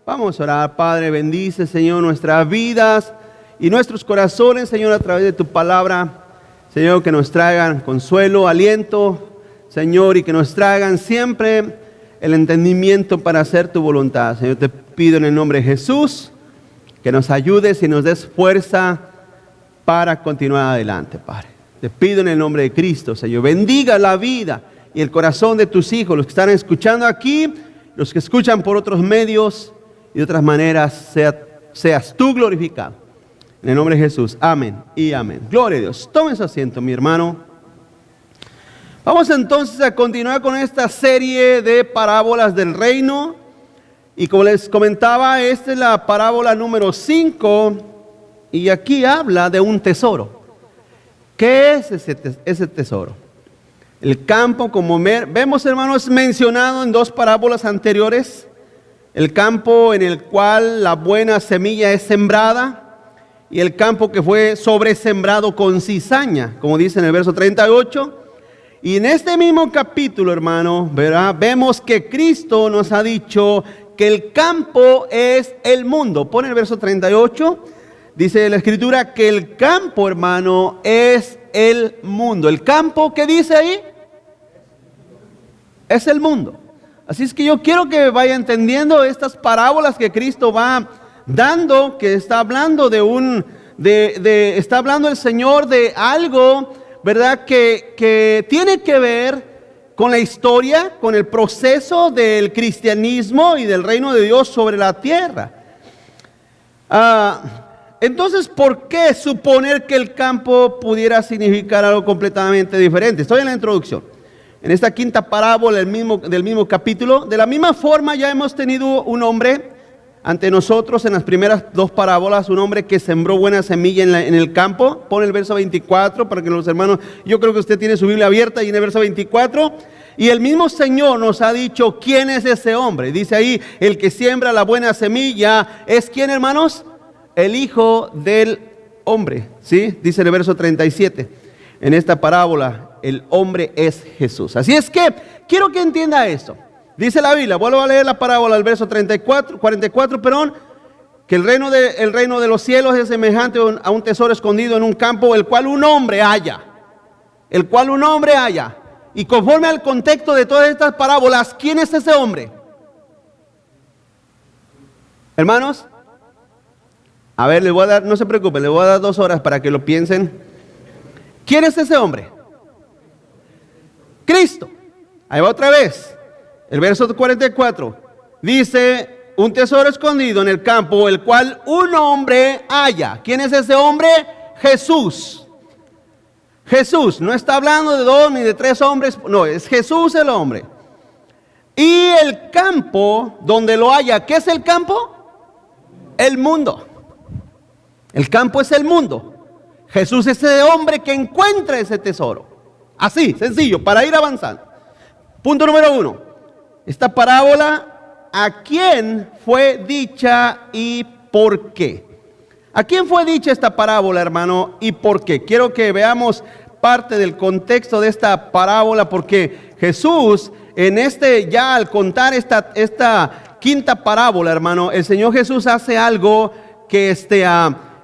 Vamos a orar. Padre, bendice, Señor, nuestras vidas y nuestros corazones, Señor, a través de tu palabra. Señor, que nos traigan consuelo, aliento, Señor, y que nos traigan siempre el entendimiento para hacer tu voluntad. Señor, te pido en el nombre de Jesús que nos ayudes y nos des fuerza para continuar adelante, Padre. Te pido en el nombre de Cristo, Señor, bendiga la vida y el corazón de tus hijos, los que están escuchando aquí, los que escuchan por otros medios y de otras maneras, seas tú glorificado. En el nombre de Jesús, amén y amén. Gloria a Dios. Tomen su asiento, mi hermano. Vamos entonces a continuar con esta serie de parábolas del reino. Y como les comentaba, esta es la parábola número 5. Y aquí habla de un tesoro. ¿Qué es ese tesoro? El campo, como vemos, hermanos, mencionado en dos parábolas anteriores. El campo en el cual la buena semilla es sembrada y el campo que fue sobresembrado con cizaña, como dice en el verso 38. Y en este mismo capítulo, hermano, ¿verdad? Vemos que Cristo nos ha dicho que el campo es el mundo. Pone el verso 38, dice la Escritura que el campo, hermano, es el mundo. ¿El campo qué dice ahí? Es el mundo. Así es que yo quiero que vaya entendiendo estas parábolas que Cristo va dando, que está hablando está hablando el Señor de algo, ¿verdad? Que tiene que ver con la historia, con el proceso del cristianismo y del reino de Dios sobre la tierra. Entonces, ¿por qué suponer que el campo pudiera significar algo completamente diferente? Estoy en la introducción. En esta quinta parábola del mismo capítulo, de la misma forma ya hemos tenido un hombre ante nosotros en las primeras dos parábolas, un hombre que sembró buena semilla en el campo. Pone el verso 24 para que los hermanos, yo creo que usted tiene su Biblia abierta y en el verso 24, y el mismo Señor nos ha dicho quién es ese hombre. Dice ahí, el que siembra la buena semilla es ¿quién, hermanos? El Hijo del Hombre, ¿sí? Dice en el verso 37, en esta parábola, el hombre es Jesús. Así es que quiero que entienda esto. Dice la Biblia, vuelvo a leer la parábola, el verso 44, que el reino de los cielos es semejante a un tesoro escondido en un campo, el cual un hombre halla. Y conforme al contexto de todas estas parábolas, ¿quién es ese hombre? Hermanos, a ver, les voy a dar, no se preocupen, les voy a dar 2 horas para que lo piensen. ¿Quién es ese hombre? Cristo. Ahí va otra vez. El verso 44 dice, un tesoro escondido en el campo, el cual un hombre halla. ¿Quién es ese hombre? Jesús. Jesús, no está hablando de 2 ni de 3 hombres, no, es Jesús el hombre. Y el campo donde lo halla, ¿qué es el campo? El mundo. El campo es el mundo. Jesús es ese hombre que encuentra ese tesoro. Así, sencillo, para ir avanzando. Punto número 1. Esta parábola, ¿a quién fue dicha y por qué? ¿A quién fue dicha esta parábola, hermano, y por qué? Quiero que veamos parte del contexto de esta parábola, porque Jesús, ya al contar esta quinta parábola, hermano, el Señor Jesús hace algo que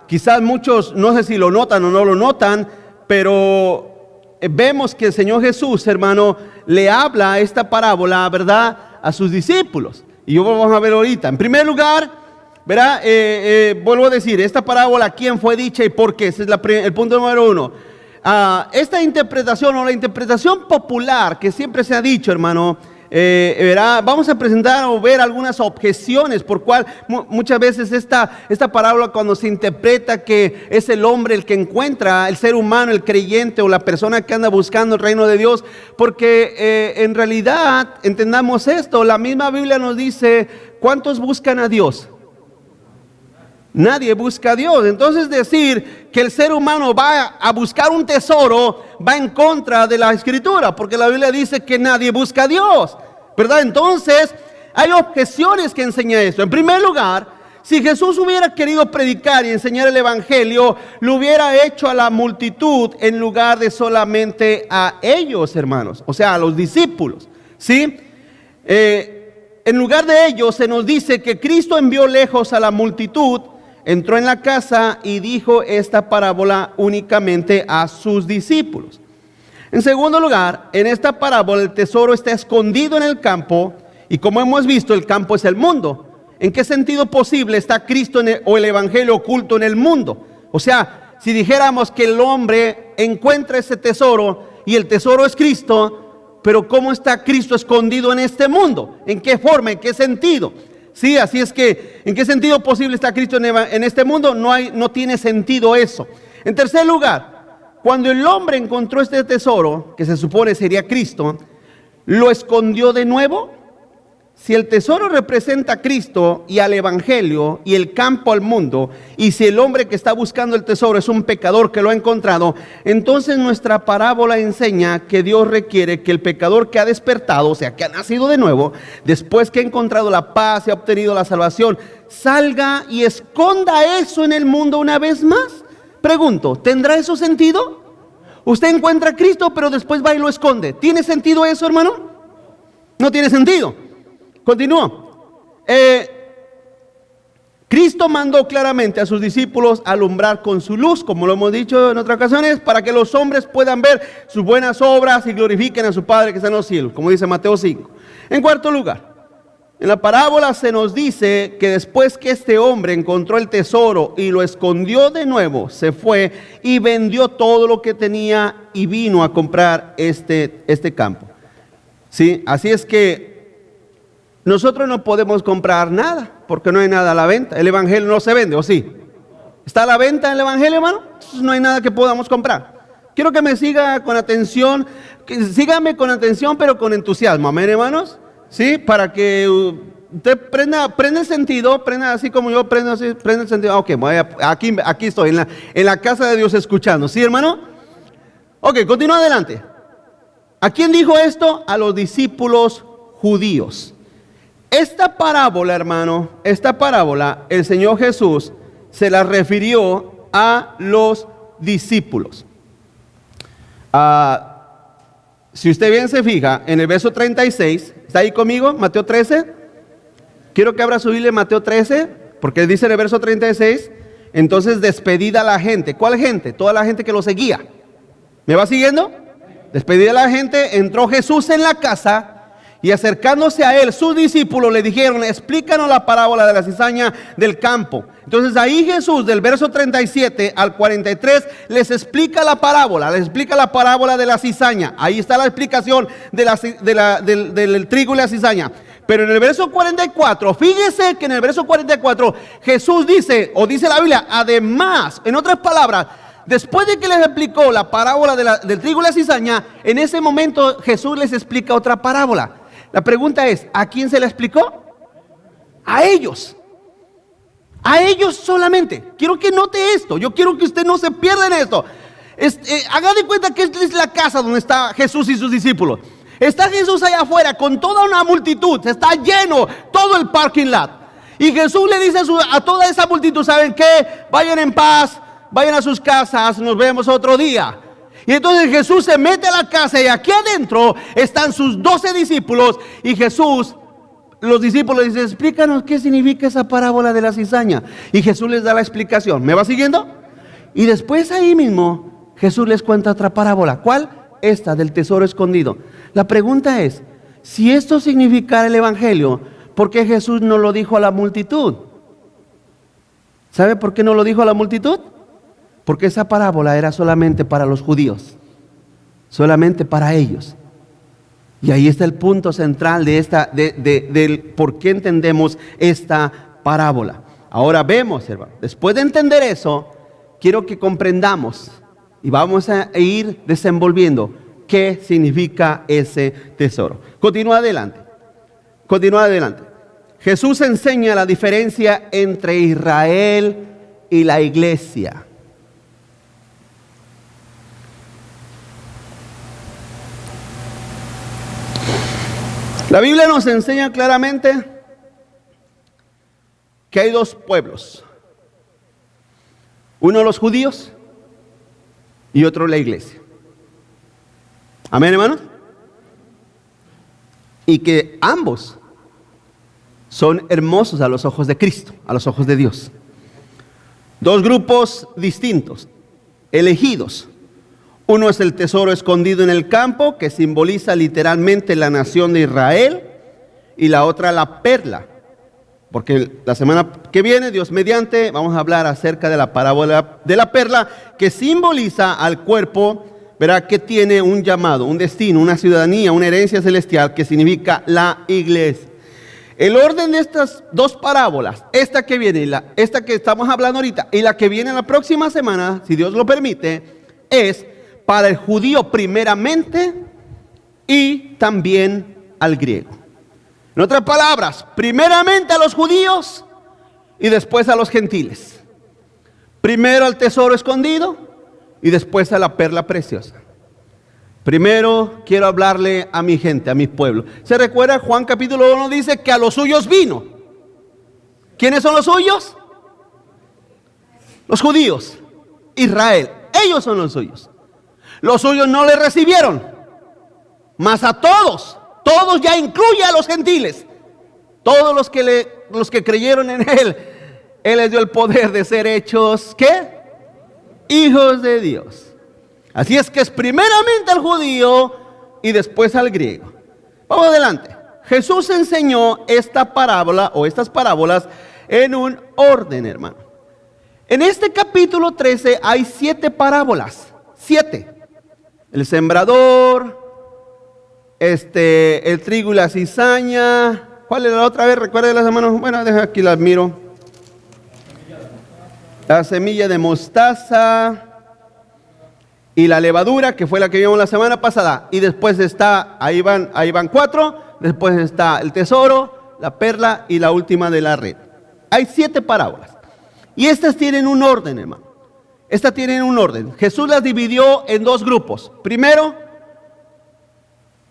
quizás muchos, no sé si lo notan o no lo notan, pero vemos que el Señor Jesús, hermano, le habla esta parábola, ¿verdad?, a sus discípulos. Y yo vamos a ver ahorita. En primer lugar, ¿verdad? Vuelvo a decir, esta parábola, ¿a quién fue dicha y por qué? Ese es el punto número 1. Esta interpretación o la interpretación popular que siempre se ha dicho, hermano, vamos a presentar o ver algunas objeciones por cual muchas veces esta parábola, cuando se interpreta que es el hombre el que encuentra, el ser humano, el creyente o la persona que anda buscando el reino de Dios, porque en realidad entendamos esto, la misma Biblia nos dice, ¿cuántos buscan a Dios? Nadie busca a Dios. Entonces decir que el ser humano va a buscar un tesoro va en contra de la Escritura, porque la Biblia dice que nadie busca a Dios, ¿verdad? Entonces hay objeciones que enseña esto. En primer lugar, si Jesús hubiera querido predicar y enseñar el Evangelio, lo hubiera hecho a la multitud en lugar de solamente a ellos, hermanos, o sea, a los discípulos, ¿sí? en lugar de ello se nos dice que Cristo envió lejos a la multitud, entró en la casa y dijo esta parábola únicamente a sus discípulos. En segundo lugar, en esta parábola el tesoro está escondido en el campo y como hemos visto, el campo es el mundo. ¿En qué sentido posible está Cristo o el Evangelio oculto en el mundo? O sea, si dijéramos que el hombre encuentra ese tesoro y el tesoro es Cristo, pero ¿cómo está Cristo escondido en este mundo? ¿En qué forma? ¿En qué sentido? Sí, así es que, ¿en qué sentido posible está Cristo en este mundo? No tiene sentido eso. En tercer lugar, cuando el hombre encontró este tesoro, que se supone sería Cristo, ¿lo escondió de nuevo? Si el tesoro representa a Cristo y al Evangelio y el campo al mundo, y si el hombre que está buscando el tesoro es un pecador que lo ha encontrado, entonces nuestra parábola enseña que Dios requiere que el pecador que ha despertado, o sea, que ha nacido de nuevo, después que ha encontrado la paz y ha obtenido la salvación, salga y esconda eso en el mundo una vez más. Pregunto, ¿tendrá eso sentido? Usted encuentra a Cristo, pero después va y lo esconde. ¿Tiene sentido eso, hermano? No tiene sentido. Continúo. Cristo mandó claramente a sus discípulos alumbrar con su luz, como lo hemos dicho en otras ocasiones, para que los hombres puedan ver sus buenas obras y glorifiquen a su Padre que está en los cielos, como dice Mateo 5. En cuarto lugar, en la parábola se nos dice que después que este hombre encontró el tesoro y lo escondió de nuevo, se fue y vendió todo lo que tenía y vino a comprar este campo. ¿Sí? Así es que nosotros no podemos comprar nada, porque no hay nada a la venta. El Evangelio no se vende, ¿o sí? ¿Está a la venta el Evangelio, hermano? Entonces no hay nada que podamos comprar. Quiero que me siga con atención, sígame con atención, pero con entusiasmo, amén, hermanos. ¿Sí? Para que usted prenda el sentido, prenda así como yo prendo así, prenda el sentido. Ok, aquí estoy, en la casa de Dios escuchando. ¿Sí, hermano? Ok, continúa adelante. ¿A quién dijo esto? A los discípulos judíos. Esta parábola, hermano, el Señor Jesús se la refirió a los discípulos. Si usted bien se fija, en el verso 36, ¿está ahí conmigo? Mateo 13. Quiero que abra su Biblia en Mateo 13, porque dice en el verso 36, entonces despedida la gente. ¿Cuál gente? Toda la gente que lo seguía. ¿Me va siguiendo? Despedida la gente, entró Jesús en la casa. Y acercándose a él, sus discípulos le dijeron, explícanos la parábola de la cizaña del campo. Entonces ahí Jesús, del verso 37 al 43, les explica la parábola de la cizaña. Ahí está la explicación del trigo y la cizaña. Pero en el verso 44, fíjese que en el verso 44, Jesús dice, o dice la Biblia, además, en otras palabras, después de que les explicó la parábola del trigo y la cizaña, en ese momento Jesús les explica otra parábola. La pregunta es, ¿a quién se la explicó? A ellos. A ellos solamente. Quiero que note esto. Yo quiero que usted no se pierda en esto. Haga de cuenta que esta es la casa donde está Jesús y sus discípulos. Está Jesús allá afuera con toda una multitud. Está lleno todo el parking lot. Y Jesús le dice a toda esa multitud, ¿saben qué? Vayan en paz, vayan a sus casas, nos vemos otro día. Y entonces Jesús se mete a la casa y aquí adentro están sus 12 discípulos. Y Jesús, los discípulos dicen, explícanos qué significa esa parábola de la cizaña. Y Jesús les da la explicación. ¿Me va siguiendo? Y después ahí mismo Jesús les cuenta otra parábola. ¿Cuál? Esta del tesoro escondido. La pregunta es, si esto significara el Evangelio, ¿por qué Jesús no lo dijo a la multitud? ¿Sabe por qué no lo dijo a la multitud? Porque esa parábola era solamente para los judíos, solamente para ellos. Y ahí está el punto central del por qué entendemos esta parábola. Ahora vemos, hermano, después de entender eso, quiero que comprendamos y vamos a ir desenvolviendo qué significa ese tesoro. Continúa adelante. Jesús enseña la diferencia entre Israel y la iglesia. La Biblia nos enseña claramente que hay dos pueblos. Uno los judíos y otro la iglesia. Amén, hermanos. Y que ambos son hermosos a los ojos de Cristo, a los ojos de Dios. Dos grupos distintos, elegidos. Uno es el tesoro escondido en el campo, que simboliza literalmente la nación de Israel, y la otra la perla, porque la semana que viene, Dios mediante, vamos a hablar acerca de la parábola de la perla, que simboliza al cuerpo, verá que tiene un llamado, un destino, una ciudadanía, una herencia celestial, que significa la iglesia. El orden de estas dos parábolas, esta que viene, esta que estamos hablando ahorita, y la que viene la próxima semana, si Dios lo permite, es para el judío primeramente y también al griego. En otras palabras, primeramente a los judíos y después a los gentiles. Primero al tesoro escondido y después a la perla preciosa. Primero quiero hablarle a mi gente, a mi pueblo. ¿Se recuerda? Juan capítulo 1 dice que a los suyos vino. ¿Quiénes son los suyos? Los judíos, Israel. Ellos son los suyos. Los suyos no le recibieron, mas a todos ya incluye a los gentiles. Todos los que creyeron en Él les dio el poder de ser hechos, ¿qué? Hijos de Dios. Así es que es primeramente al judío y después al griego. Vamos adelante. Jesús enseñó esta parábola o estas parábolas en un orden, hermano. En este capítulo 13 hay 7 parábolas. 7. El sembrador, el trigo y la cizaña. ¿Cuál era la otra vez? Recuerden las hermanos. Bueno, deja aquí las miro. La semilla de mostaza y la levadura, que fue la que vimos la semana pasada. Y después está, ahí van 4. Después está el tesoro, la perla y la última de la red. Hay 7 parábolas. Y estas tienen un orden, hermano. Estas tienen un orden. Jesús las dividió en 2 grupos.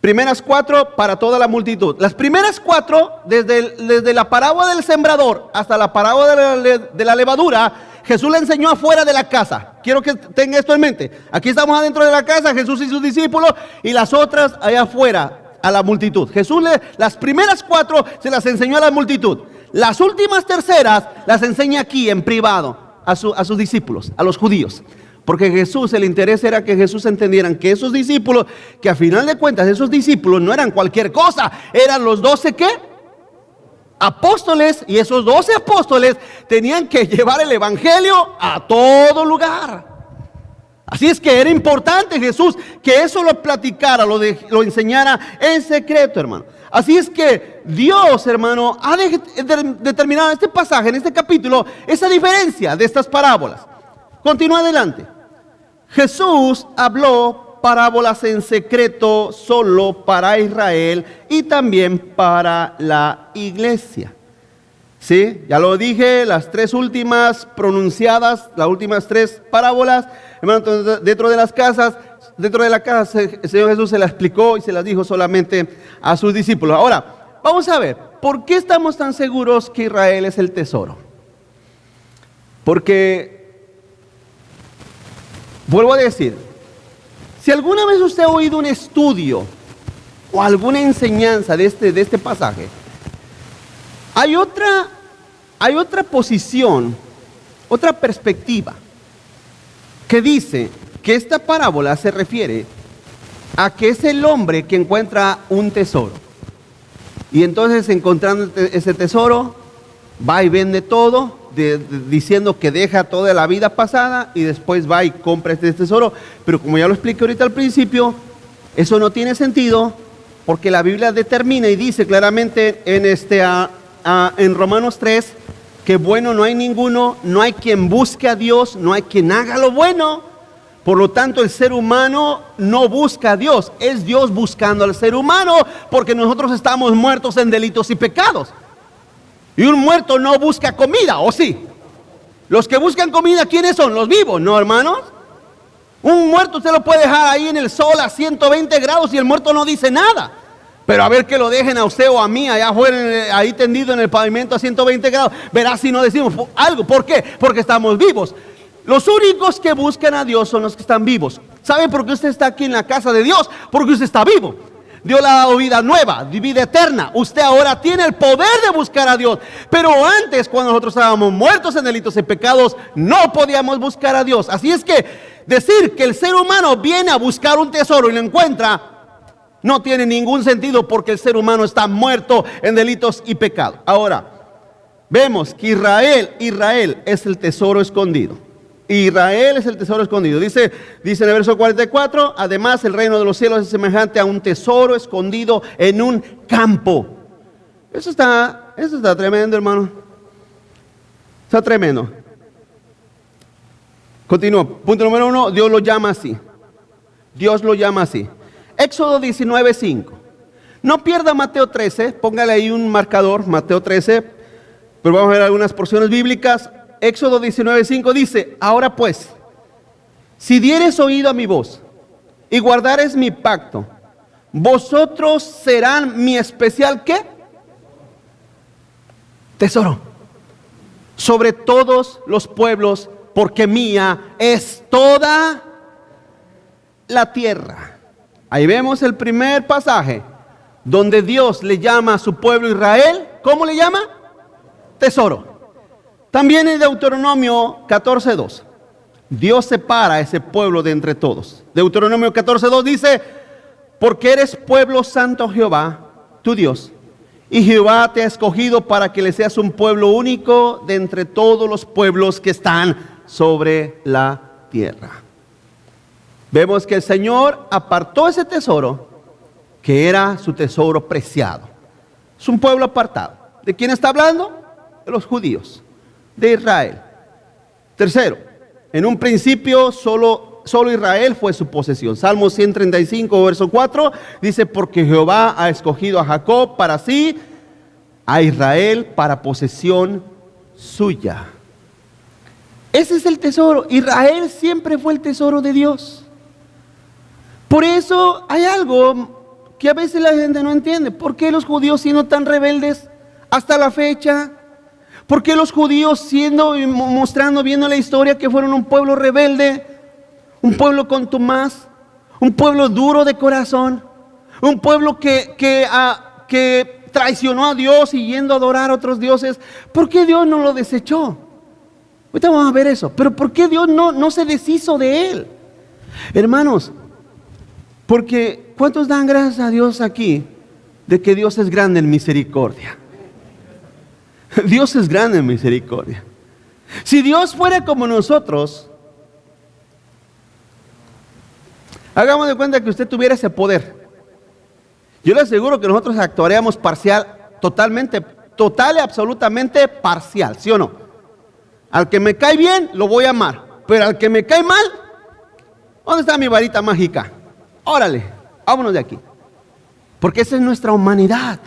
Primeras 4 para toda la multitud. Las primeras 4, desde la parábola del sembrador hasta la parábola de la levadura, Jesús le enseñó afuera de la casa. Quiero que tenga esto en mente. Aquí estamos adentro de la casa, Jesús y sus discípulos, y las otras allá afuera a la multitud. Jesús las primeras 4 se las enseñó a la multitud. Las últimas terceras las enseña aquí en privado a sus discípulos, a los judíos. Porque Jesús, el interés era que Jesús entendieran que esos discípulos, que a final de cuentas esos discípulos no eran cualquier cosa, eran los 12 ¿qué? Apóstoles, y esos 12 apóstoles tenían que llevar el evangelio a todo lugar. Así es que era importante Jesús que eso lo platicara, lo enseñara en secreto, hermano. Así es que Dios, hermano, ha determinado en este pasaje, en este capítulo, esa diferencia de estas parábolas. Continúa adelante. Jesús habló parábolas en secreto solo para Israel y también para la iglesia. ¿Sí? Ya lo dije, las 3 últimas pronunciadas, las últimas 3 parábolas, hermano, dentro de la casa, el Señor Jesús se las explicó y se las dijo solamente a sus discípulos. Ahora, vamos a ver, ¿por qué estamos tan seguros que Israel es el tesoro? Porque, vuelvo a decir, si alguna vez usted ha oído un estudio o alguna enseñanza de este pasaje, hay otra posición, otra perspectiva que dice que esta parábola se refiere a que es el hombre que encuentra un tesoro. Y entonces, encontrando ese tesoro, va y vende todo, diciendo que deja toda la vida pasada y después va y compra este tesoro. Pero como ya lo expliqué ahorita al principio, eso no tiene sentido, porque la Biblia determina y dice claramente en Romanos 3 que bueno no hay ninguno, no hay quien busque a Dios, no hay quien haga lo bueno. Por lo tanto, el ser humano no busca a Dios, es Dios buscando al ser humano, porque nosotros estamos muertos en delitos y pecados. Y un muerto no busca comida, ¿o sí? Los que buscan comida, ¿quiénes son? Los vivos, ¿no, hermanos? Un muerto usted lo puede dejar ahí en el sol a 120 grados y el muerto no dice nada. Pero a ver que lo dejen a usted o a mí allá afuera, ahí tendido en el pavimento a 120 grados, verá si no decimos algo. ¿Por qué? Porque estamos vivos. Los únicos que buscan a Dios son los que están vivos. ¿Sabe por qué usted está aquí en la casa de Dios? Porque usted está vivo. Dios le ha dado vida nueva, vida eterna. Usted ahora tiene el poder de buscar a Dios. Pero antes, cuando nosotros estábamos muertos en delitos y pecados, no podíamos buscar a Dios. Así es que decir que el ser humano viene a buscar un tesoro y lo encuentra, no tiene ningún sentido, porque el ser humano está muerto en delitos y pecados. Ahora, vemos que Israel es el tesoro escondido. Israel es el tesoro escondido. Dice en el verso 44, además el reino de los cielos es semejante a un tesoro escondido en un campo. Eso está tremendo, hermano. Está tremendo. Continúa. Punto número 1, Dios lo llama así. Dios lo llama así. Éxodo 19:5. No pierda Mateo 13, póngale ahí un marcador, Mateo 13, pero vamos a ver algunas porciones bíblicas. Éxodo 19:5 dice, ahora pues, si dieres oído a mi voz y guardares mi pacto, vosotros serán mi especial, ¿qué? Tesoro sobre todos los pueblos, porque mía es toda la tierra. Ahí vemos el primer pasaje donde Dios le llama a su pueblo Israel, ¿cómo le llama? Tesoro. También en Deuteronomio 14:2, Dios separa a ese pueblo de entre todos. Deuteronomio 14:2 dice, porque eres pueblo santo Jehová, tu Dios, y Jehová te ha escogido para que le seas un pueblo único de entre todos los pueblos que están sobre la tierra. Vemos que el Señor apartó ese tesoro, que era su tesoro preciado. Es un pueblo apartado. ¿De quién está hablando? De los judíos, de Israel. Tercero, en un principio solo Israel fue su posesión. Salmo 135, verso 4, dice, porque Jehová ha escogido a Jacob para sí, a Israel para posesión suya. Ese es el tesoro. Israel siempre fue el tesoro de Dios. Por eso hay algo que a veces la gente no entiende. ¿Por qué los judíos siendo tan rebeldes hasta la fecha? ¿Por qué los judíos viendo la historia, que fueron un pueblo rebelde, un pueblo contumaz, un pueblo duro de corazón, un pueblo que traicionó a Dios y yendo a adorar a otros dioses? ¿Por qué Dios no lo desechó? Ahorita vamos a ver eso. Pero ¿por qué Dios no se deshizo de él? Hermanos, porque ¿cuántos dan gracias a Dios aquí de que Dios es grande en misericordia? Dios es grande en misericordia. Si Dios fuera como nosotros, hagamos de cuenta que usted tuviera ese poder. Yo le aseguro que nosotros actuaríamos total y absolutamente parcial, ¿sí o no? Al que me cae bien, lo voy a amar. Pero al que me cae mal, ¿dónde está mi varita mágica? Órale, vámonos de aquí. Porque esa es nuestra humanidad.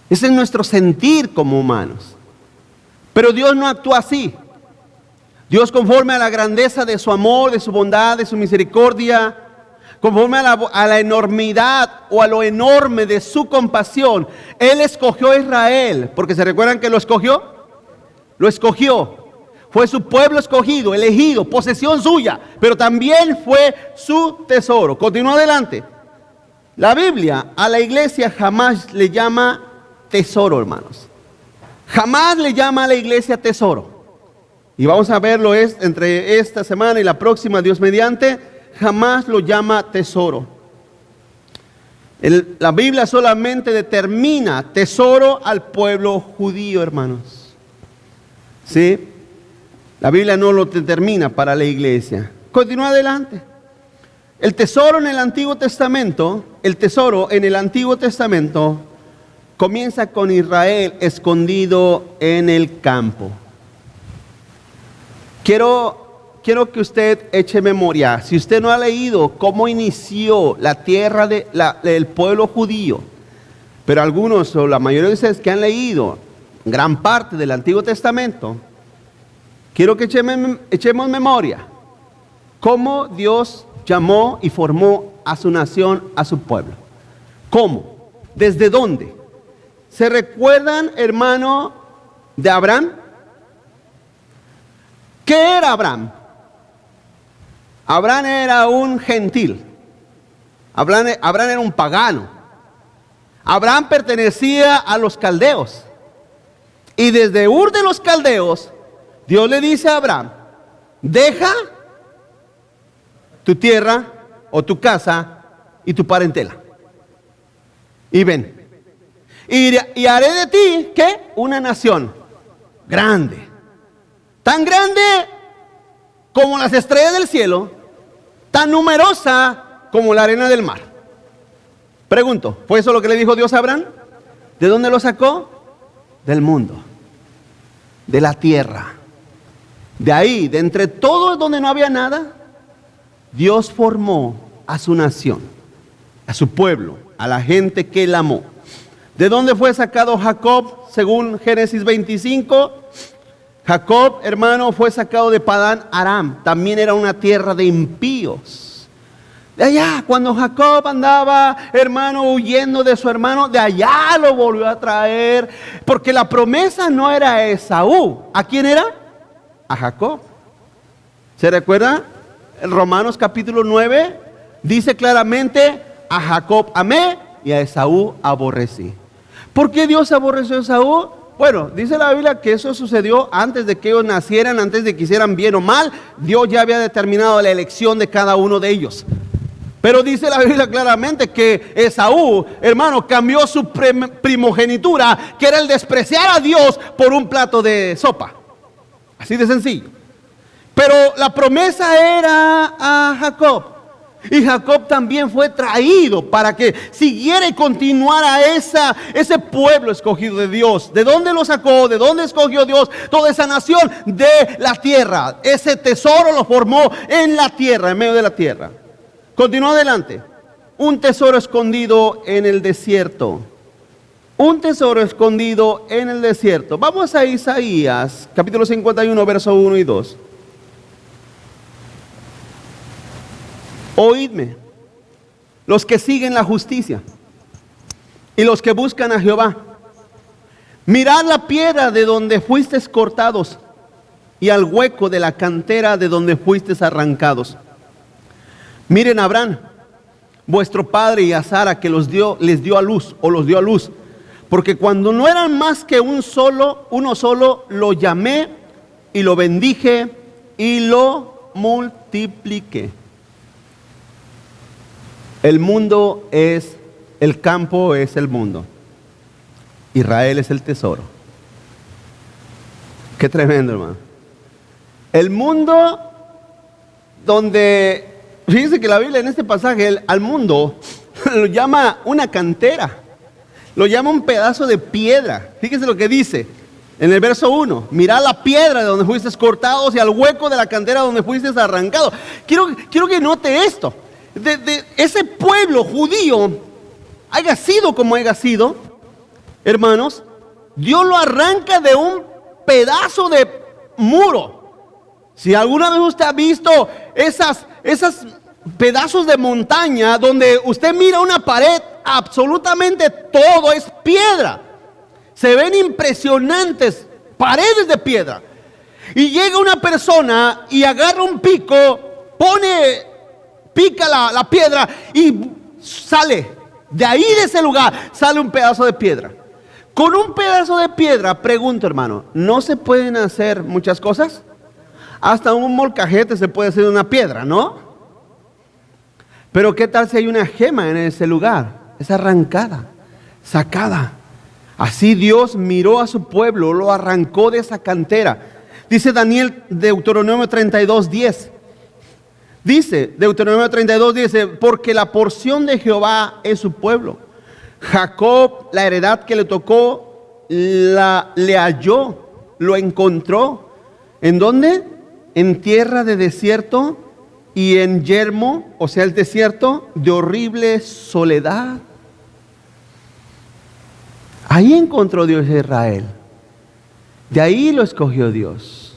Ese es nuestro sentir como humanos. Pero Dios no actúa así. Dios, conforme a la grandeza de su amor, de su bondad, de su misericordia, conforme a la enormidad o a lo enorme de su compasión, Él escogió a Israel. Porque ¿se recuerdan que lo escogió? Lo escogió. Fue su pueblo escogido, elegido, posesión suya, pero también fue su tesoro. Continúa adelante. La Biblia a la iglesia jamás le llama tesoro, hermanos. Jamás le llama a la iglesia tesoro. Y vamos a verlo entre esta semana y la próxima, Dios mediante. Jamás lo llama tesoro. La Biblia solamente determina tesoro al pueblo judío, hermanos. ¿Sí? La Biblia no lo determina para la iglesia. Continúa adelante. El tesoro en el Antiguo Testamento comienza con Israel escondido en el campo. Quiero que usted eche memoria. Si usted no ha leído cómo inició la tierra del pueblo judío, pero algunos o la mayoría de ustedes que han leído gran parte del Antiguo Testamento, quiero que echemos memoria. Cómo Dios llamó y formó a su nación, a su pueblo. ¿Cómo? ¿Desde dónde? ¿Se recuerdan, hermano, de Abraham? ¿Qué era Abraham? Abraham era un gentil. Abraham era un pagano. Abraham pertenecía a los caldeos. Y desde Ur de los caldeos, Dios le dice a Abraham: deja tu tierra o tu casa y tu parentela. Y ven. Y haré de ti, ¿qué? Una nación grande. Tan grande como las estrellas del cielo, tan numerosa como la arena del mar. Pregunto, ¿fue eso lo que le dijo Dios a Abraham? ¿De dónde lo sacó? Del mundo, de la tierra. De ahí, de entre todos donde no había nada, Dios formó a su nación, a su pueblo, a la gente que él amó. ¿De dónde fue sacado Jacob? Según Génesis 25, Jacob, hermano, fue sacado de Padán Aram. También era una tierra de impíos. De allá, cuando Jacob andaba, hermano, huyendo de su hermano, de allá lo volvió a traer, porque la promesa no era a Esaú. ¿A quién era? A Jacob. ¿Se recuerda? En Romanos capítulo 9 dice claramente: a Jacob amé y a Esaú aborrecí. ¿Por qué Dios aborreció a Esaú? Bueno, dice la Biblia que eso sucedió antes de que ellos nacieran, antes de que hicieran bien o mal. Dios ya había determinado la elección de cada uno de ellos. Pero dice la Biblia claramente que Esaú, hermano, cambió su primogenitura, que era el despreciar a Dios, por un plato de sopa. Así de sencillo. Pero la promesa era a Jacob. Y Jacob también fue traído para que siguiera y continuara ese pueblo escogido de Dios. ¿De dónde lo sacó? ¿De dónde escogió Dios toda esa nación? De la tierra. Ese tesoro lo formó en la tierra, en medio de la tierra. Continúa adelante. Un tesoro escondido en el desierto. Un tesoro escondido en el desierto. Vamos a Isaías, capítulo 51, verso 1 y 2. Oídme, los que siguen la justicia y los que buscan a Jehová. Mirad la piedra de donde fuisteis cortados y al hueco de la cantera de donde fuisteis arrancados. Miren a Abraham, vuestro padre, y a Sara, que les dio a luz, o los dio a luz. Porque cuando no eran más que uno solo, lo llamé y lo bendije y lo multipliqué. El mundo es, el campo es el mundo. Israel es el tesoro. Qué tremendo, hermano. El mundo donde, fíjense que la Biblia en este pasaje, al mundo lo llama una cantera. Lo llama un pedazo de piedra. Fíjense lo que dice en el verso 1. Mirad la piedra de donde fuisteis cortados y al hueco de la cantera donde fuisteis arrancados. Quiero que note esto. De ese pueblo judío, haya sido como haya sido, hermanos, Dios lo arranca de un pedazo de muro. Si alguna vez usted ha visto esas pedazos de montaña donde usted mira una pared, absolutamente todo es piedra. Se ven impresionantes paredes de piedra. Y llega una persona y agarra un pico, pica la piedra y sale. De ahí, de ese lugar, sale un pedazo de piedra. Con un pedazo de piedra, pregunto, hermano, ¿no se pueden hacer muchas cosas? Hasta un molcajete se puede hacer de una piedra, ¿no? Pero ¿qué tal si hay una gema en ese lugar? Es arrancada, sacada. Así Dios miró a su pueblo, lo arrancó de esa cantera. Dice Daniel, Deuteronomio 32:10. Dice, Deuteronomio 32 dice: porque la porción de Jehová es su pueblo. Jacob, la heredad que le tocó, le halló, lo encontró. ¿En dónde? En tierra de desierto y en yermo, o sea, el desierto de horrible soledad. Ahí encontró Dios a Israel. De ahí lo escogió Dios.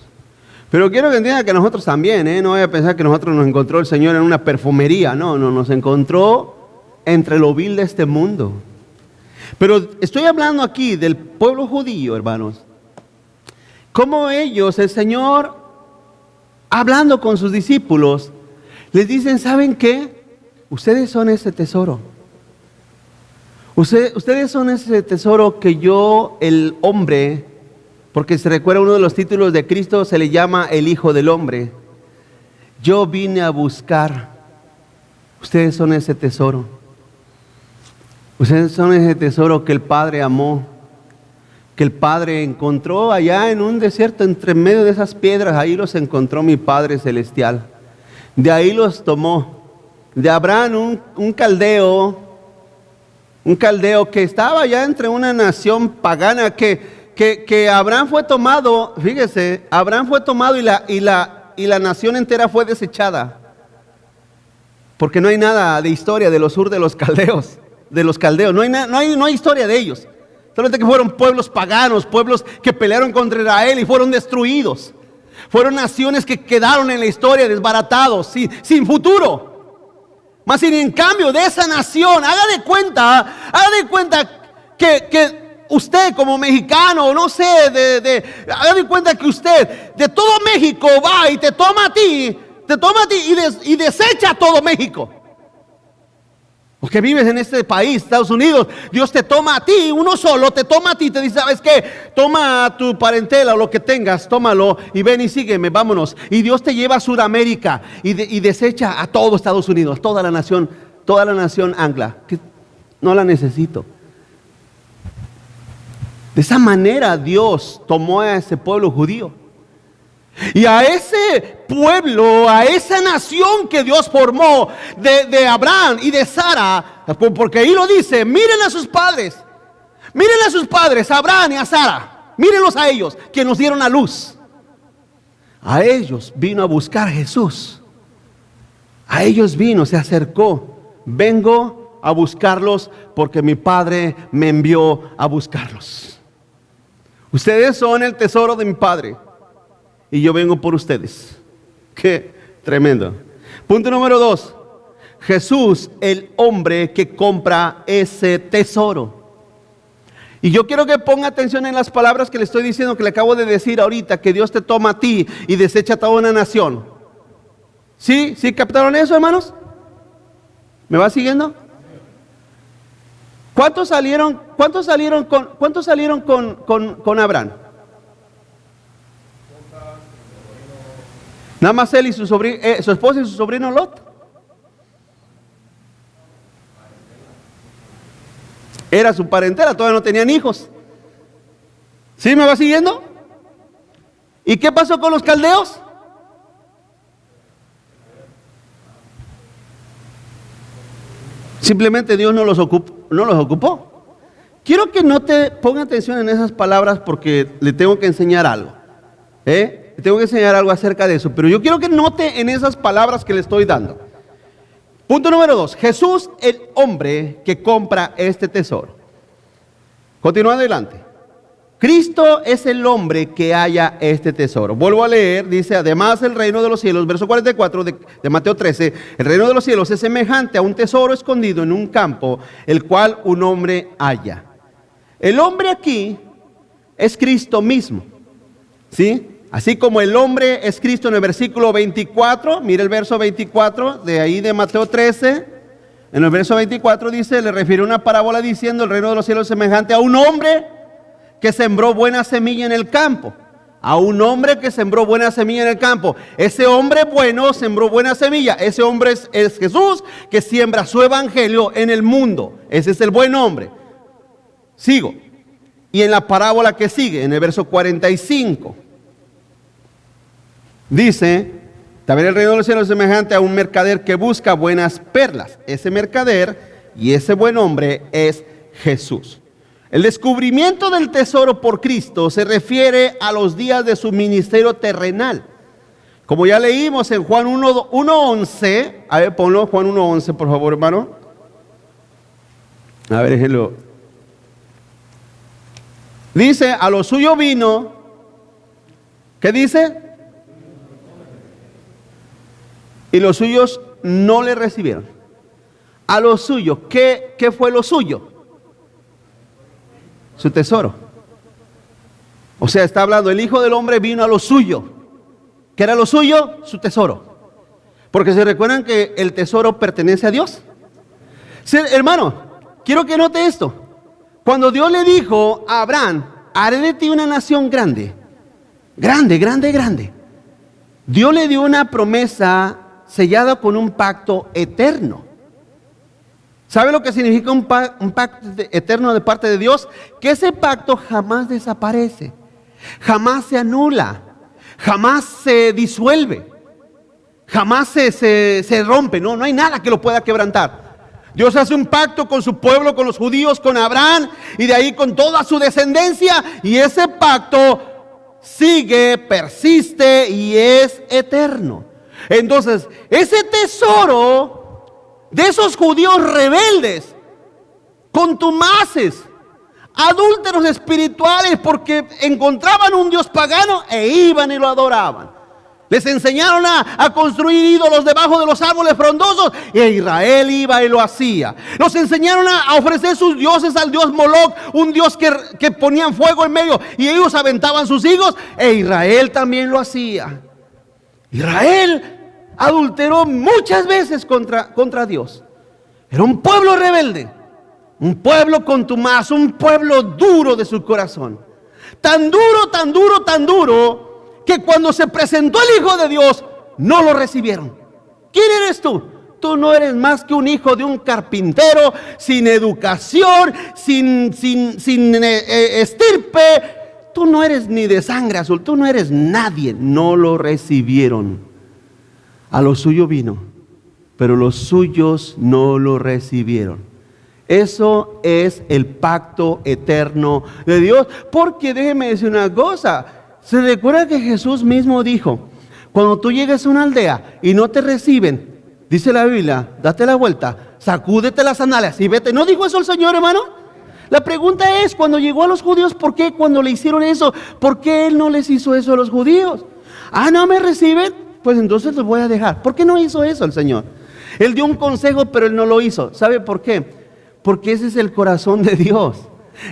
Pero quiero que entiendan que nosotros también, no voy a pensar que nosotros nos encontró el Señor en una perfumería. No, nos encontró entre lo vil de este mundo. Pero estoy hablando aquí del pueblo judío, hermanos. Como ellos, el Señor, hablando con sus discípulos, les dicen: ¿saben qué? Ustedes son ese tesoro. Ustedes son ese tesoro que yo, el hombre, porque se recuerda uno de los títulos de Cristo, se le llama el Hijo del Hombre. Yo vine a buscar. Ustedes son ese tesoro. Ustedes son ese tesoro que el Padre amó, que el Padre encontró allá en un desierto, entre medio de esas piedras. Ahí los encontró mi Padre Celestial. De ahí los tomó. De Abraham, un caldeo que estaba allá entre una nación pagana, que Abraham fue tomado, fíjese, Abraham fue tomado y la nación entera fue desechada. Porque no hay nada de historia de los de los caldeos, no hay historia de ellos. Solamente que fueron pueblos paganos, pueblos que pelearon contra Israel y fueron destruidos. Fueron naciones que quedaron en la historia desbaratados, sin futuro. Mas sin en cambio de esa nación, haga de cuenta que usted como mexicano, no sé, haga de cuenta que usted de todo México va y te toma a ti y desecha a todo México. Porque vives en este país, Estados Unidos, Dios te toma a ti, uno solo, te toma a ti, te dice, ¿sabes qué? Toma tu parentela o lo que tengas, tómalo y ven y sígueme, vámonos. Y Dios te lleva a Sudamérica y desecha a todo Estados Unidos, toda la nación angla, que no la necesito. De esa manera Dios tomó a ese pueblo judío. Y a ese pueblo, a esa nación que Dios formó de Abraham y de Sara, porque ahí lo dice, miren a sus padres, a Abraham y a Sara, mírenlos a ellos, que nos dieron a luz. A ellos vino a buscar Jesús. A ellos vino, se acercó. Vengo a buscarlos porque mi Padre me envió a buscarlos. Ustedes son el tesoro de mi Padre. Y yo vengo por ustedes. Qué tremendo. Punto número 2. Jesús, el hombre que compra ese tesoro. Y yo quiero que ponga atención en las palabras que le estoy diciendo, que le acabo de decir ahorita, que Dios te toma a ti y desecha a toda una nación. ¿Sí? ¿Sí captaron eso, hermanos? ¿Me va siguiendo? ¿Cuántos salieron con Abraham? Nada más él y su esposa y su sobrino Lot. Era su parentela, todavía no tenían hijos. ¿Sí me va siguiendo? ¿Y qué pasó con los caldeos? Simplemente Dios no los ocupó. Quiero que ponga atención en esas palabras porque le tengo que enseñar algo. Tengo que enseñar algo acerca de eso, pero yo quiero que note en esas palabras que le estoy dando. Punto número 2. Jesús, el hombre que compra este tesoro. Continúa adelante. Cristo es el hombre que halla este tesoro. Vuelvo a leer, dice, además el reino de los cielos, verso 44 de Mateo 13, el reino de los cielos es semejante a un tesoro escondido en un campo, el cual un hombre halla. El hombre aquí es Cristo mismo, ¿sí? Así como el hombre es Cristo en el versículo 24, mire el verso 24 de ahí de Mateo 13, en el verso 24 dice, le refiere una parábola diciendo, el reino de los cielos es semejante a un hombre que sembró buena semilla en el campo. A un hombre que sembró buena semilla en el campo. Ese hombre bueno sembró buena semilla. Ese hombre es Jesús que siembra su evangelio en el mundo. Ese es el buen hombre. Sigo. Y en la parábola que sigue, en el verso 45. Dice, también el reino de los cielos es semejante a un mercader que busca buenas perlas. Ese mercader y ese buen hombre es Jesús. El descubrimiento del tesoro por Cristo se refiere a los días de su ministerio terrenal. Como ya leímos en Juan 1:11, a ver, ponlo, Juan 1:11, por favor, hermano. A ver, déjenlo. Dice, a lo suyo vino, ¿qué dice? Y los suyos no le recibieron. A lo suyo, ¿qué fue lo suyo? Su tesoro. O sea, está hablando, el Hijo del Hombre vino a lo suyo. ¿Qué era lo suyo? Su tesoro. Porque se recuerdan que el tesoro pertenece a Dios. Sí, hermano, quiero que note esto. Cuando Dios le dijo a Abraham, haré de ti una nación grande, grande, grande, grande. Dios le dio una promesa sellada con un pacto eterno. ¿Sabe lo que significa un pacto eterno de parte de Dios? Que ese pacto jamás desaparece, jamás se anula, jamás se disuelve, jamás se rompe. No hay nada que lo pueda quebrantar. Dios hace un pacto con su pueblo, con los judíos, con Abraham y de ahí con toda su descendencia. Y ese pacto sigue, persiste y es eterno. Entonces, ese tesoro de esos judíos rebeldes, contumaces, adúlteros espirituales, porque encontraban un Dios pagano e iban y lo adoraban. Les enseñaron a construir ídolos debajo de los árboles frondosos y Israel iba y lo hacía. Los enseñaron a ofrecer sus dioses al dios Moloc, un dios que ponían fuego en medio y ellos aventaban sus higos e Israel también lo hacía. Israel adulteró muchas veces contra Dios. Era un pueblo rebelde, un pueblo contumaz, un pueblo duro de su corazón. Tan duro, tan duro, tan duro, que cuando se presentó el Hijo de Dios, no lo recibieron. ¿Quién eres tú? Tú no eres más que un hijo de un carpintero, sin educación, sin estirpe. Tú no eres ni de sangre azul, tú no eres nadie. No lo recibieron. A lo suyo vino, pero los suyos no lo recibieron. Eso es el pacto eterno de Dios. Porque déjeme decir una cosa. Se recuerda que Jesús mismo dijo, cuando tú llegues a una aldea y no te reciben, dice la Biblia, date la vuelta, sacúdete las sandalias y vete. ¿No dijo eso el Señor, hermano? La pregunta es, cuando llegó a los judíos, ¿por qué cuando le hicieron eso? ¿Por qué Él no les hizo eso a los judíos? ¿No me reciben? Pues entonces los voy a dejar. ¿Por qué no hizo eso el Señor? Él dio un consejo, pero Él no lo hizo. ¿Sabe por qué? Porque ese es el corazón de Dios.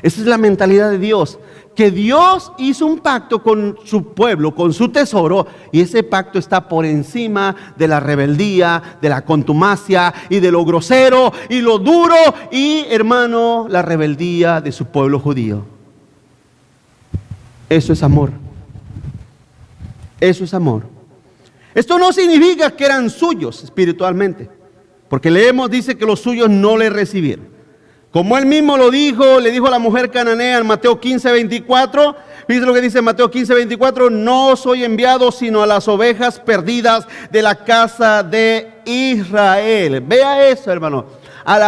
Esa es la mentalidad de Dios. Que Dios hizo un pacto con su pueblo, con su tesoro, y ese pacto está por encima de la rebeldía, de la contumacia y de lo grosero y lo duro y, hermano, la rebeldía de su pueblo judío. Eso es amor. Eso es amor. Esto no significa que eran suyos espiritualmente, porque leemos, dice que los suyos no le recibieron. Como él mismo lo dijo, le dijo a la mujer cananea en Mateo 15:24, fíjense lo que dice Mateo 15:24, no soy enviado sino a las ovejas perdidas de la casa de Israel. Vea eso, hermano, a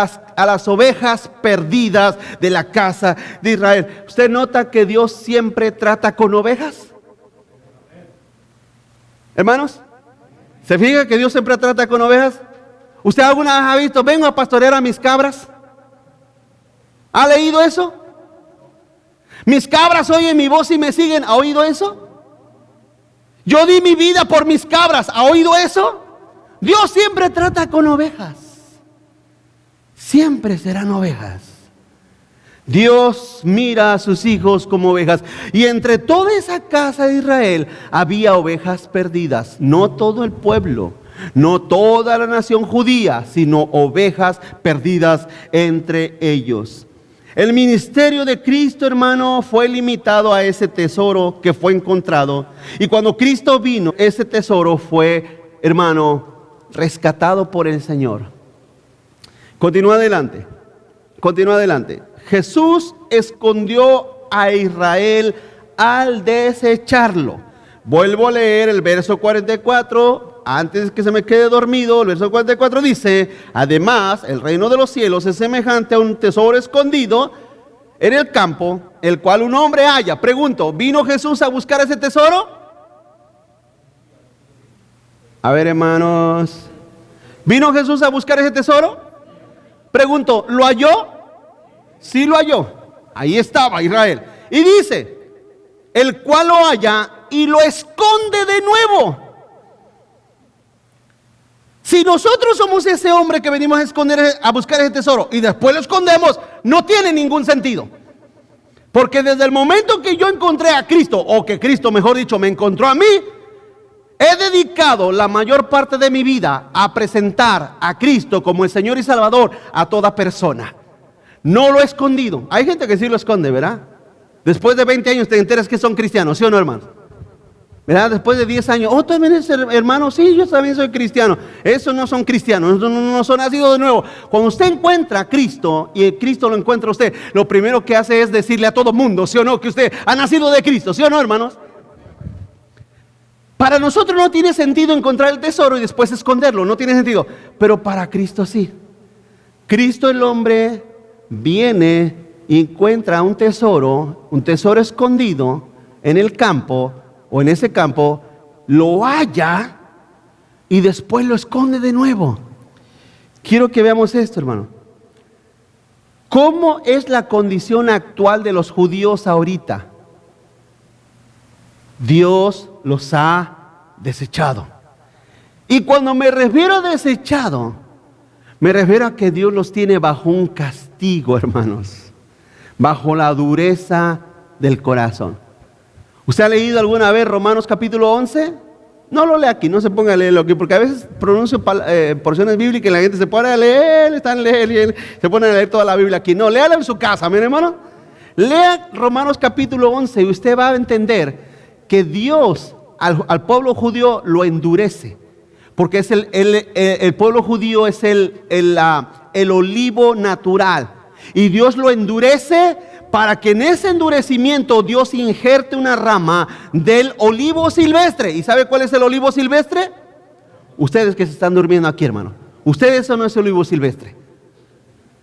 las ovejas perdidas de la casa de Israel. ¿Usted nota que Dios siempre trata con ovejas? Hermanos, ¿se fija que Dios siempre trata con ovejas? ¿Usted alguna vez ha visto, vengo a pastorear a mis cabras? ¿Ha leído eso? Mis cabras oyen mi voz y me siguen. ¿Ha oído eso? Yo di mi vida por mis cabras. ¿Ha oído eso? Dios siempre trata con ovejas. Siempre serán ovejas. Dios mira a sus hijos como ovejas. Y entre toda esa casa de Israel había ovejas perdidas. No todo el pueblo, no toda la nación judía, sino ovejas perdidas entre ellos. El ministerio de Cristo, hermano, fue limitado a ese tesoro que fue encontrado. Y cuando Cristo vino, ese tesoro fue, hermano, rescatado por el Señor. Continúa adelante. Continúa adelante. Jesús escondió a Israel al desecharlo. Vuelvo a leer el verso 44. Antes que se me quede dormido, el verso 44 dice, además, el reino de los cielos es semejante a un tesoro escondido en el campo, el cual un hombre halla. Pregunto, ¿vino Jesús a buscar ese tesoro? A ver, hermanos, ¿vino Jesús a buscar ese tesoro? Pregunto, ¿lo halló? Sí lo halló. Ahí estaba Israel. Y dice, el cual lo halla y lo esconde de nuevo. Si nosotros somos ese hombre que venimos a buscar ese tesoro y después lo escondemos, no tiene ningún sentido. Porque desde el momento que yo encontré a Cristo, o que Cristo, mejor dicho, me encontró a mí, He dedicado la mayor parte de mi vida a presentar a Cristo como el Señor y Salvador a toda persona. No lo he escondido. Hay gente que sí lo esconde, ¿verdad? Después de 20 años te enteras que son cristianos, ¿sí o no, hermano? ¿Verdad? Después de 10 años, ¿tú también eres hermano? Sí, yo también soy cristiano. Esos no son cristianos, no son nacidos de nuevo. Cuando usted encuentra a Cristo y Cristo lo encuentra a usted, lo primero que hace es decirle a todo mundo, ¿sí o no? Que usted ha nacido de Cristo, ¿sí o no, hermanos? Para nosotros no tiene sentido encontrar el tesoro y después esconderlo, no tiene sentido. Pero para Cristo sí. Cristo el hombre viene y encuentra un tesoro escondido en el campo, o en ese campo, lo halla y después lo esconde de nuevo. Quiero que veamos esto, hermano. ¿Cómo es la condición actual de los judíos ahorita? Dios los ha desechado. Y cuando me refiero a desechado, me refiero a que Dios los tiene bajo un castigo, hermanos, bajo la dureza del corazón. ¿Usted ha leído alguna vez Romanos capítulo 11? No lo lea aquí, no se ponga a leerlo aquí, porque a veces pronuncio porciones bíblicas y la gente se pone a leer, se pone a leer toda la Biblia aquí. No, léala en su casa, mi hermano. Lea Romanos capítulo 11 y usted va a entender que Dios al pueblo judío lo endurece, porque es el pueblo judío es el olivo natural, y Dios lo endurece para que en ese endurecimiento Dios injerte una rama del olivo silvestre. ¿Y sabe cuál es el olivo silvestre? Ustedes que se están durmiendo aquí, hermano. Ustedes son ese olivo silvestre.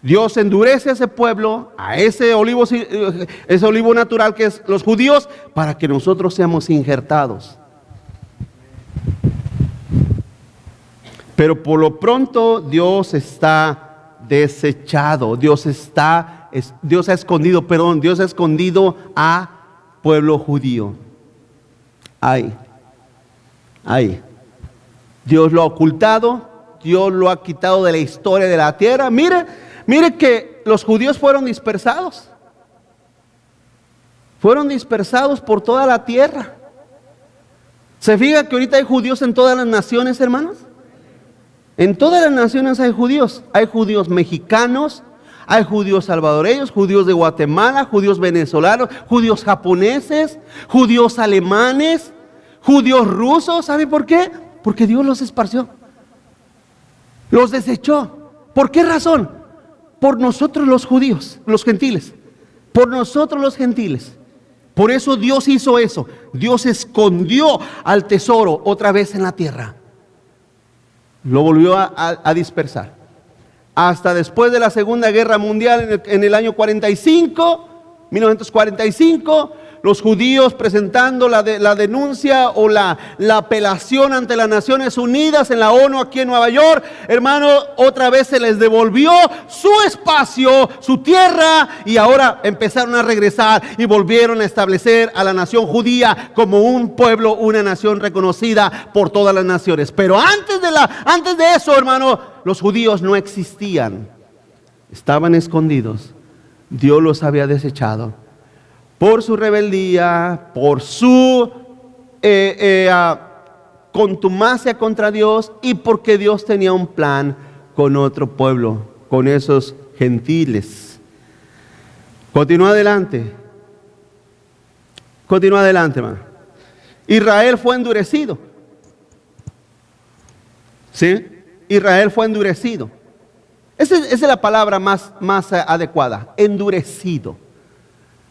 Dios endurece a ese pueblo, a ese olivo natural que es los judíos, para que nosotros seamos injertados. Pero por lo pronto Dios está desechado. Dios ha escondido a pueblo judío. Ay. Dios lo ha ocultado, Dios lo ha quitado de la historia de la tierra. Mire que los judíos fueron dispersados. Fueron dispersados por toda la tierra. ¿Se fija que ahorita hay judíos en todas las naciones, hermanos? En todas las naciones hay judíos. Hay judíos mexicanos, hay judíos salvadoreños, judíos de Guatemala, judíos venezolanos, judíos japoneses, judíos alemanes, judíos rusos. ¿Sabe por qué? Porque Dios los esparció. Los desechó. ¿Por qué razón? Por nosotros los judíos, los gentiles. Por nosotros los gentiles. Por eso Dios hizo eso. Dios escondió al tesoro otra vez en la tierra. Lo volvió a dispersar. Hasta después de la Segunda Guerra Mundial, en el año 1945, los judíos presentando la denuncia o la apelación ante las Naciones Unidas en la ONU aquí en Nueva York, hermano, otra vez se les devolvió su espacio, su tierra, y ahora empezaron a regresar y volvieron a establecer a la nación judía como un pueblo, una nación reconocida por todas las naciones. Pero antes de eso, hermano, los judíos no existían, estaban escondidos. Dios los había desechado por su rebeldía, por su contumacia contra Dios, y porque Dios tenía un plan con otro pueblo, con esos gentiles. Continúa adelante, hermano. Israel fue endurecido. ¿Sí? Israel fue endurecido. Esa es la palabra más adecuada, endurecido.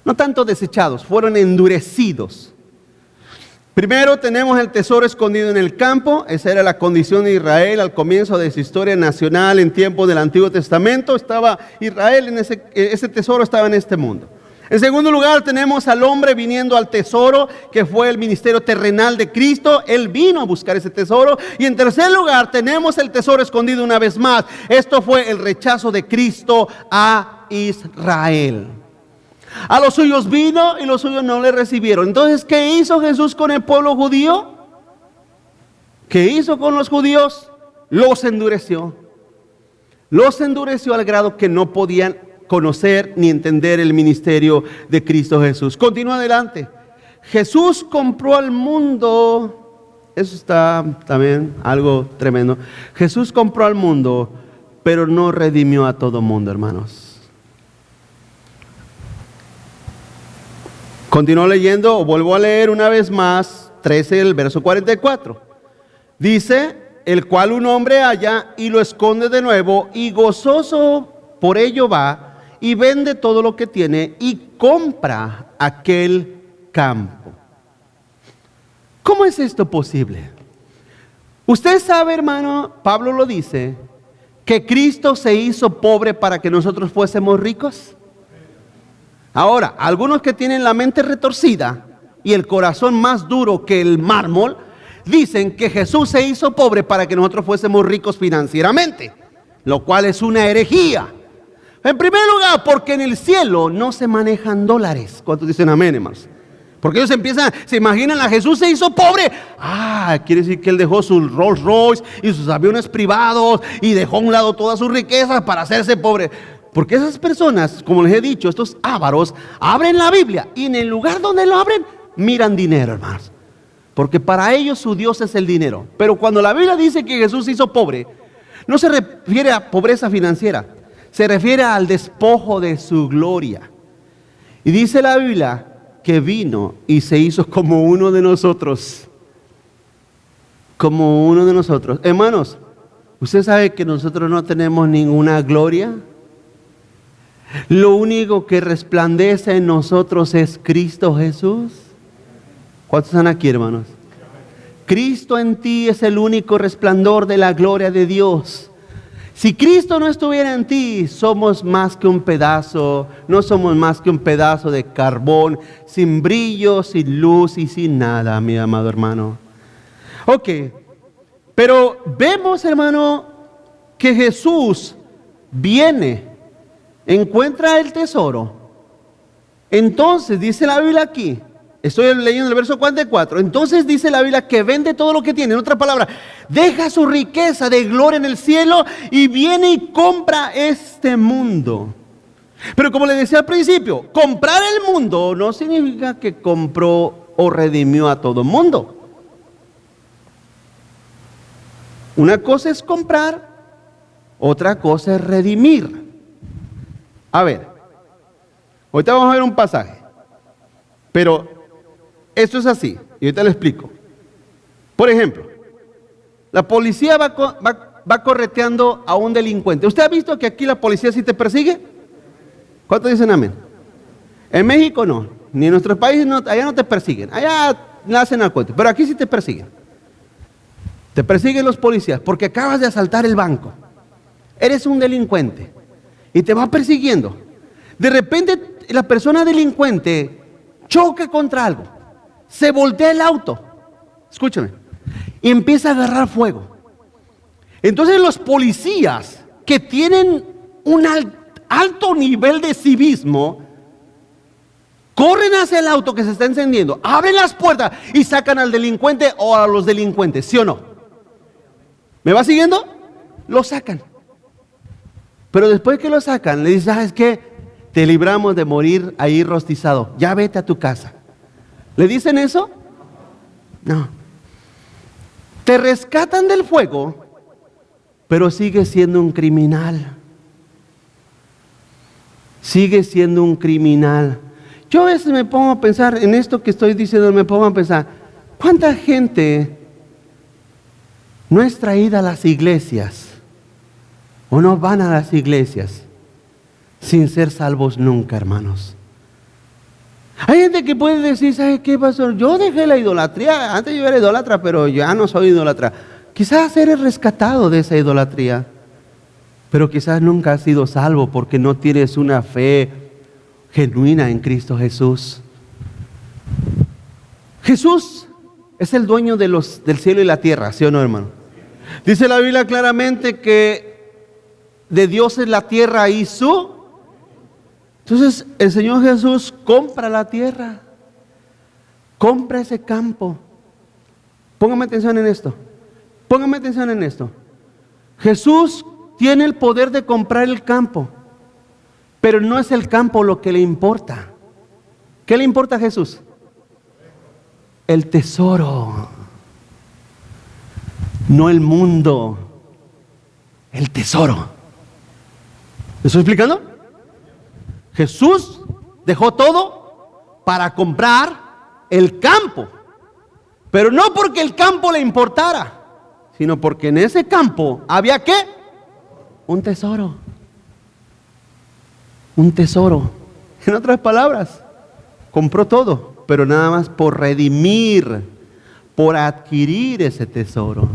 No tanto desechados, fueron endurecidos. Primero tenemos el tesoro escondido en el campo. Esa era la condición de Israel al comienzo de su historia nacional en tiempos del Antiguo Testamento. Estaba Israel en ese tesoro estaba en este mundo. En segundo lugar tenemos al hombre viniendo al tesoro, que fue el ministerio terrenal de Cristo. Él vino a buscar ese tesoro. Y en tercer lugar tenemos el tesoro escondido una vez más. Esto fue el rechazo de Cristo a Israel. A los suyos vino y los suyos no le recibieron. Entonces, ¿qué hizo Jesús con el pueblo judío? ¿Qué hizo con los judíos? Los endureció. Los endureció al grado que no podían conocer ni entender el ministerio de Cristo Jesús. Continúa adelante. Jesús compró al mundo. eso está también algo tremendo. Jesús compró al mundo, pero no redimió a todo mundo, hermanos. Continúo leyendo, o vuelvo a leer una vez más, 13, el verso 44. Dice, el cual un hombre halla y lo esconde de nuevo, y gozoso por ello va, y vende todo lo que tiene, y compra aquel campo. ¿Cómo es esto posible? Usted sabe, hermano, Pablo lo dice, que Cristo se hizo pobre para que nosotros fuésemos ricos. Ahora, algunos que tienen la mente retorcida y el corazón más duro que el mármol, dicen que Jesús se hizo pobre para que nosotros fuésemos ricos financieramente, lo cual es una herejía. En primer lugar, porque en el cielo no se manejan dólares. ¿Cuántos dicen amén, hermanos? Porque ellos se imaginan a Jesús se hizo pobre. Quiere decir que él dejó sus Rolls Royce y sus aviones privados y dejó a un lado todas sus riquezas para hacerse pobre. Porque esas personas, como les he dicho, estos ávaros, abren la Biblia y en el lugar donde lo abren, miran dinero, hermanos. Porque para ellos su Dios es el dinero. Pero cuando la Biblia dice que Jesús se hizo pobre, no se refiere a pobreza financiera, se refiere al despojo de su gloria. Y dice la Biblia que vino y se hizo como uno de nosotros. Como uno de nosotros. Hermanos, ¿usted sabe que nosotros no tenemos ninguna gloria? Lo único que resplandece en nosotros es Cristo Jesús. ¿Cuántos están aquí, hermanos? Cristo en ti es el único resplandor de la gloria de Dios. Si Cristo no estuviera en ti, somos más que un pedazo, no somos más que un pedazo de carbón, sin brillo, sin luz y sin nada, mi amado hermano. Ok, pero vemos, hermano, que Jesús viene, encuentra el tesoro. Entonces, dice la Biblia aquí, estoy leyendo el verso 44, entonces dice la Biblia que vende todo lo que tiene, en otra palabra, deja su riqueza de gloria en el cielo y viene y compra este mundo. Pero como le decía al principio, comprar el mundo no significa que compró o redimió a todo el mundo. Una cosa es comprar, otra cosa es redimir. A ver, ahorita vamos a ver un pasaje, pero esto es así, y ahorita le explico. Por ejemplo, la policía va correteando a un delincuente. ¿Usted ha visto que aquí la policía sí te persigue? ¿Cuántos dicen amén? En México no, ni en nuestros países, no, allá no te persiguen, allá nacen al cuento, pero aquí sí te persiguen. Te persiguen los policías porque acabas de asaltar el banco. Eres un delincuente y te va persiguiendo. De repente la persona delincuente choca contra algo, se voltea el auto, escúchame, y empieza a agarrar fuego. Entonces los policías que tienen un alto nivel de civismo corren hacia el auto que se está encendiendo, abren las puertas y sacan al delincuente o a los delincuentes, ¿sí o no? ¿Me va siguiendo? Lo sacan. Pero después que lo sacan, le dicen, ¿sabes qué? Te libramos de morir ahí rostizado, ya vete a tu casa. ¿Le dicen eso? No. Te rescatan del fuego, pero sigues siendo un criminal. Sigues siendo un criminal. Yo a veces me pongo a pensar, en esto que estoy diciendo, me pongo a pensar, ¿cuánta gente no es traída a las iglesias o no van a las iglesias sin ser salvos nunca, hermanos? Hay gente que puede decir, ¿sabe qué pasó? Yo dejé la idolatría, antes yo era idólatra, pero ya no soy idólatra. Quizás eres rescatado de esa idolatría, pero quizás nunca has sido salvo porque no tienes una fe genuina en Cristo Jesús. Jesús es el dueño del cielo y la tierra, ¿sí o no, hermano? Dice la Biblia claramente que de Dios es la tierra y su... Entonces el Señor Jesús compra la tierra, compra ese campo. Póngame atención en esto, póngame atención en esto. Jesús tiene el poder de comprar el campo, pero no es el campo lo que le importa. ¿Qué le importa a Jesús? El tesoro. no el mundo, el tesoro. ¿Me estoy explicando? Jesús dejó todo para comprar el campo, pero no porque el campo le importara, sino porque en ese campo había ¿qué? Un tesoro. Un tesoro. En otras palabras, compró todo, pero nada más por redimir, por adquirir ese tesoro.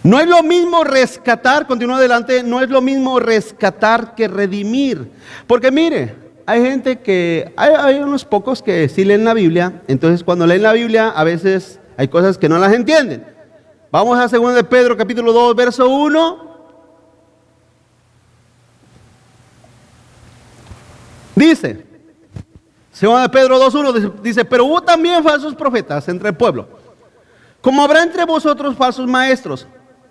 No es lo mismo rescatar, continúa adelante, no es lo mismo rescatar que redimir. Porque mire, hay gente que, hay unos pocos que sí leen la Biblia, entonces cuando leen la Biblia a veces hay cosas que no las entienden. Vamos a 2 de Pedro capítulo 2, verso 1. Dice, 2 de Pedro 2:1 dice, pero hubo también falsos profetas entre el pueblo, como habrá entre vosotros falsos maestros,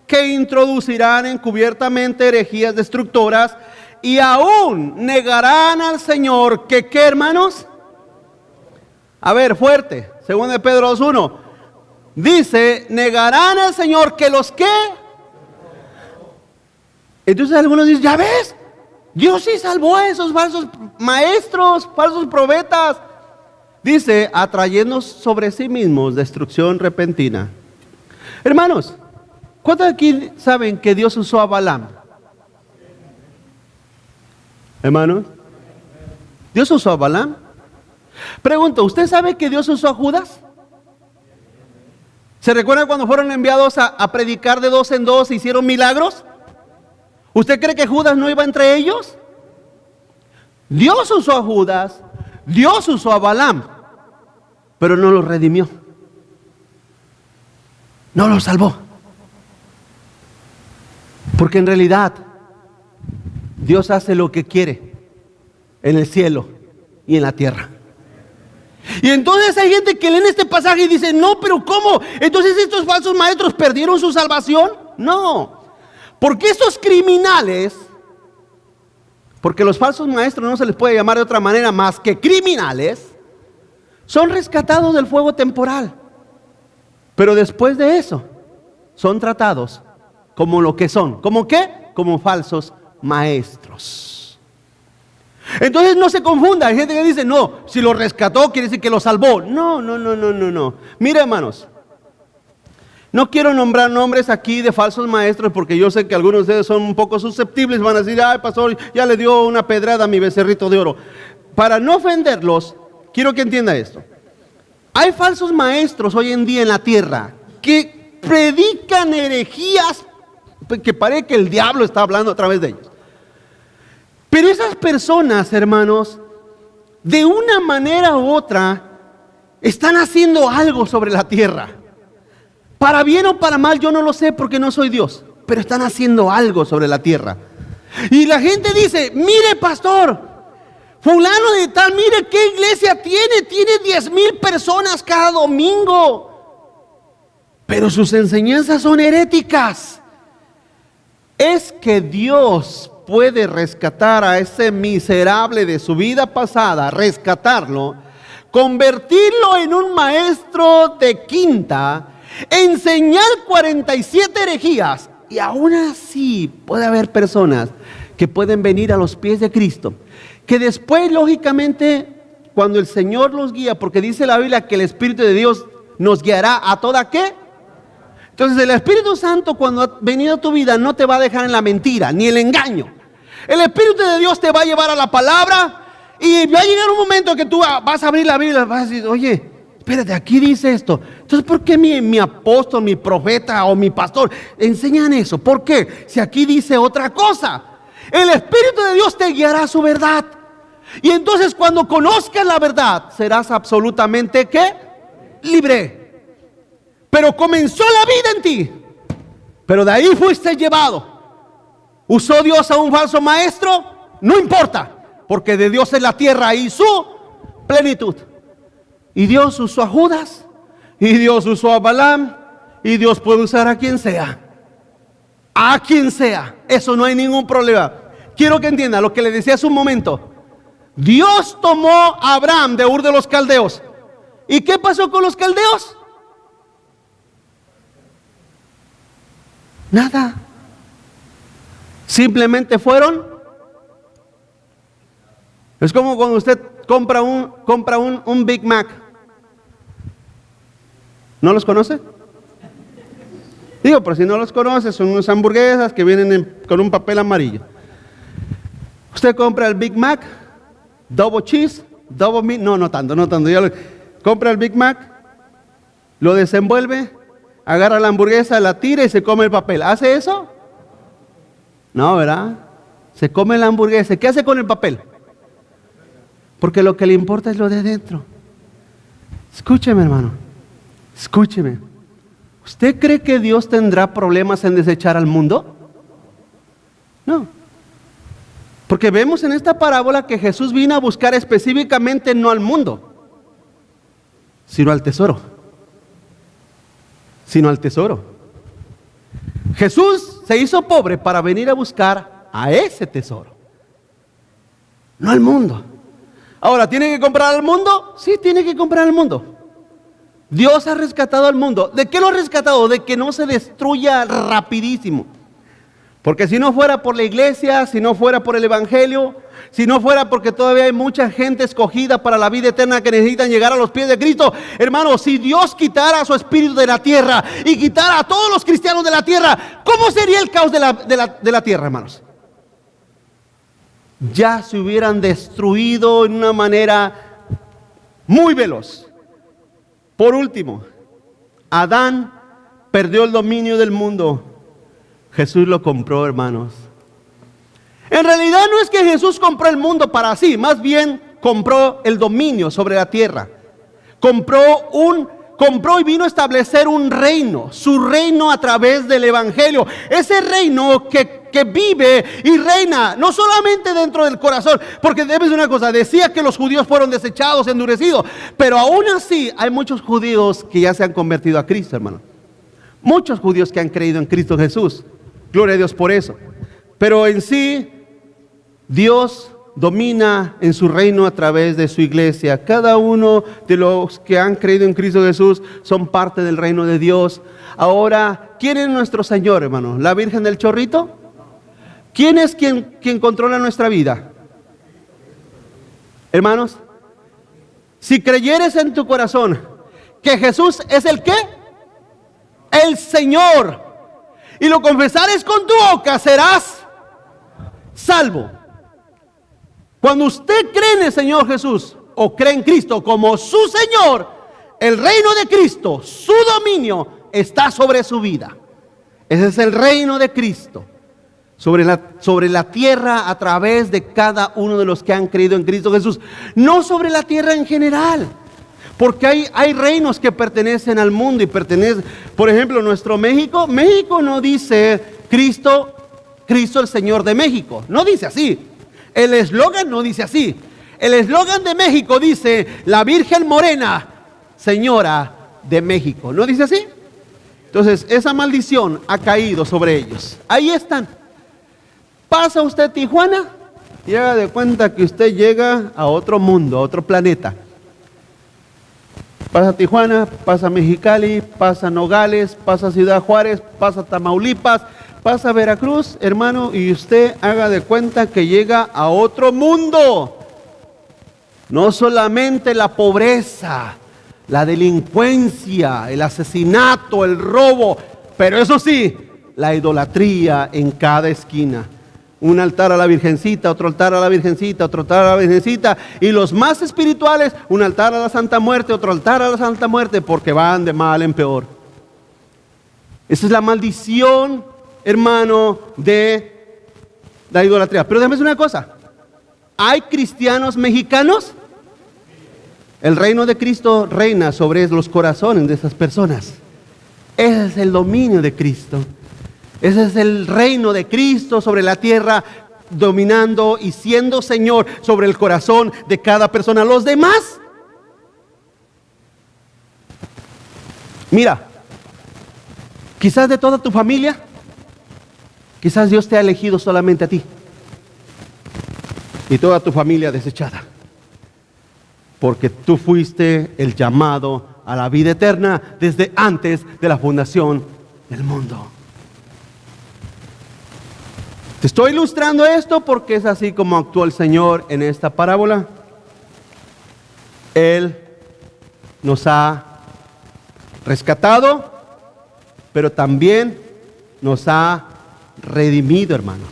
que introducirán encubiertamente herejías destructoras, y aún negarán al Señor, que ¿qué, hermanos? A ver, fuerte, 2 de Pedro 2:1, dice, negarán al Señor, que los ¿qué? Entonces algunos dicen, ¿ya ves? Dios sí salvó a esos falsos maestros, falsos profetas. Dice, atrayendo sobre sí mismos destrucción repentina. Hermanos, ¿cuántos aquí saben que Dios usó a Balaam? Hermanos, ¿Dios usó a Balaam? Pregunto, ¿usted sabe que Dios usó a Judas? ¿Se recuerdan cuando fueron enviados a predicar de dos en dos e hicieron milagros? ¿Usted cree que Judas no iba entre ellos? Dios usó a Judas, Dios usó a Balaam, pero no los redimió. No los salvó. Porque en realidad Dios hace lo que quiere en el cielo y en la tierra. Y entonces hay gente que lee en este pasaje y dice, no, pero ¿cómo? Entonces estos falsos maestros perdieron su salvación. No. Porque estos criminales, porque los falsos maestros no se les puede llamar de otra manera más que criminales, son rescatados del fuego temporal. Pero después de eso, son tratados como lo que son. ¿Cómo qué? Como falsos maestros. Entonces no se confunda. Hay gente que dice, no, si lo rescató quiere decir que lo salvó. No. Mira, hermanos. No quiero nombrar nombres aquí de falsos maestros porque yo sé que algunos de ustedes son un poco susceptibles. Van a decir, ay pastor, ya le dio una pedrada a mi becerrito de oro. Para no ofenderlos, quiero que entienda esto. Hay falsos maestros hoy en día en la tierra que predican herejías que parece que el diablo está hablando a través de ellos. Pero esas personas, hermanos, de una manera u otra, están haciendo algo sobre la tierra. Para bien o para mal, yo no lo sé porque no soy Dios, pero están haciendo algo sobre la tierra. Y la gente dice, mire pastor, fulano de tal, mire qué iglesia tiene 10,000 personas cada domingo. Pero sus enseñanzas son heréticas. Es que Dios puede rescatar a ese miserable de su vida pasada, rescatarlo, convertirlo en un maestro de quinta, enseñar 47 herejías, y aún así puede haber personas que pueden venir a los pies de Cristo, que después lógicamente cuando el Señor los guía, porque dice la Biblia que el Espíritu de Dios nos guiará a toda ¿qué? Entonces el Espíritu Santo cuando ha venido a tu vida no te va a dejar en la mentira ni el engaño. El Espíritu de Dios te va a llevar a la palabra y va a llegar un momento que tú vas a abrir la Biblia y vas a decir, oye, espérate, aquí dice esto. Entonces, ¿por qué mi apóstol, mi profeta o mi pastor enseñan eso? ¿Por qué? Si aquí dice otra cosa. El Espíritu de Dios te guiará a su verdad. Y entonces cuando conozcas la verdad, serás absolutamente ¿qué? Libre. Pero comenzó la vida en ti. Pero de ahí fuiste llevado. ¿Usó Dios a un falso maestro? No importa. Porque de Dios es la tierra y su plenitud. Y Dios usó a Judas, y Dios usó a Balaam, y Dios puede usar a quien sea. A quien sea. Eso no hay ningún problema. Quiero que entienda lo que le decía hace un momento. Dios tomó a Abraham de Ur de los Caldeos. ¿Y qué pasó con los caldeos? Nada. Simplemente fueron. Es como cuando usted compra un Big Mac. ¿No los conoce? Digo, por si no los conoce, son unas hamburguesas que vienen con un papel amarillo. Usted compra el Big Mac, double cheese, double meat, no tanto. Compra el Big Mac, lo desenvuelve, agarra la hamburguesa, la tira y se come el papel. ¿Hace eso? No, ¿verdad? Se come la hamburguesa. ¿Qué hace con el papel? Porque lo que le importa es lo de adentro. Escúcheme, hermano. Escúcheme. ¿Usted cree que Dios tendrá problemas en desechar al mundo? No. Porque vemos en esta parábola que Jesús vino a buscar específicamente no al mundo, sino al tesoro. Jesús se hizo pobre para venir a buscar a ese tesoro, no al mundo. Ahora, ¿tiene que comprar al mundo? Sí, tiene que comprar al mundo. Dios ha rescatado al mundo. ¿De qué lo ha rescatado? De que no se destruya rapidísimo. Porque si no fuera por la iglesia, si no fuera por el evangelio, si no fuera porque todavía hay mucha gente escogida para la vida eterna que necesitan llegar a los pies de Cristo, hermano, si Dios quitara su espíritu de la tierra y quitara a todos los cristianos de la tierra, ¿cómo sería el caos de la tierra, hermanos? Ya se hubieran destruido en una manera muy veloz. Por último, Adán perdió el dominio del mundo. Jesús lo compró, hermanos. En realidad no es que Jesús compró el mundo para sí, más bien compró el dominio sobre la tierra. Compró y vino a establecer un reino, su reino a través del evangelio. Ese reino que vive y reina, no solamente dentro del corazón, porque debes una cosa, decía que los judíos fueron desechados, endurecidos, pero aún así hay muchos judíos que ya se han convertido a Cristo, hermano. Muchos judíos que han creído en Cristo Jesús. Gloria a Dios por eso. Pero en sí, Dios domina en su reino a través de su iglesia. Cada uno de los que han creído en Cristo Jesús son parte del reino de Dios. Ahora, ¿quién es nuestro Señor, hermano? ¿La Virgen del Chorrito? ¿Quién es quien controla nuestra vida? Hermanos, si creyeres en tu corazón que Jesús es el ¿qué? El Señor, y lo confesares con tu boca, serás salvo. Cuando usted cree en el Señor Jesús o cree en Cristo como su Señor, el reino de Cristo, su dominio está sobre su vida. Ese es el reino de Cristo sobre la tierra a través de cada uno de los que han creído en Cristo Jesús, no sobre la tierra en general. Porque hay reinos que pertenecen al mundo y pertenecen, por ejemplo, nuestro México no dice Cristo el Señor de México, no dice así. El eslogan no dice así. El eslogan de México dice la Virgen Morena, Señora de México, ¿no dice así? Entonces, esa maldición ha caído sobre ellos. Ahí están. Pasa usted Tijuana y haga de cuenta que usted llega a otro mundo, a otro planeta. Pasa Tijuana, pasa Mexicali, pasa Nogales, pasa Ciudad Juárez, pasa Tamaulipas, pasa Veracruz, hermano, y usted haga de cuenta que llega a otro mundo. No solamente la pobreza, la delincuencia, el asesinato, el robo, pero eso sí, la idolatría en cada esquina. Un altar a la Virgencita, otro altar a la Virgencita, otro altar a la Virgencita. Y los más espirituales, un altar a la Santa Muerte, otro altar a la Santa Muerte, porque van de mal en peor. Esa es la maldición, hermano, de la idolatría. Pero déjame decir una cosa. ¿Hay cristianos mexicanos? El reino de Cristo reina sobre los corazones de esas personas. Ese es el dominio de Cristo. Ese es el reino de Cristo sobre la tierra, dominando y siendo Señor sobre el corazón de cada persona. Los demás, mira, quizás de toda tu familia, quizás Dios te ha elegido solamente a ti y toda tu familia desechada, porque tú fuiste el llamado a la vida eterna desde antes de la fundación del mundo. Te estoy ilustrando esto porque es así como actuó el Señor en esta parábola. Él nos ha rescatado, pero también nos ha redimido, hermanos.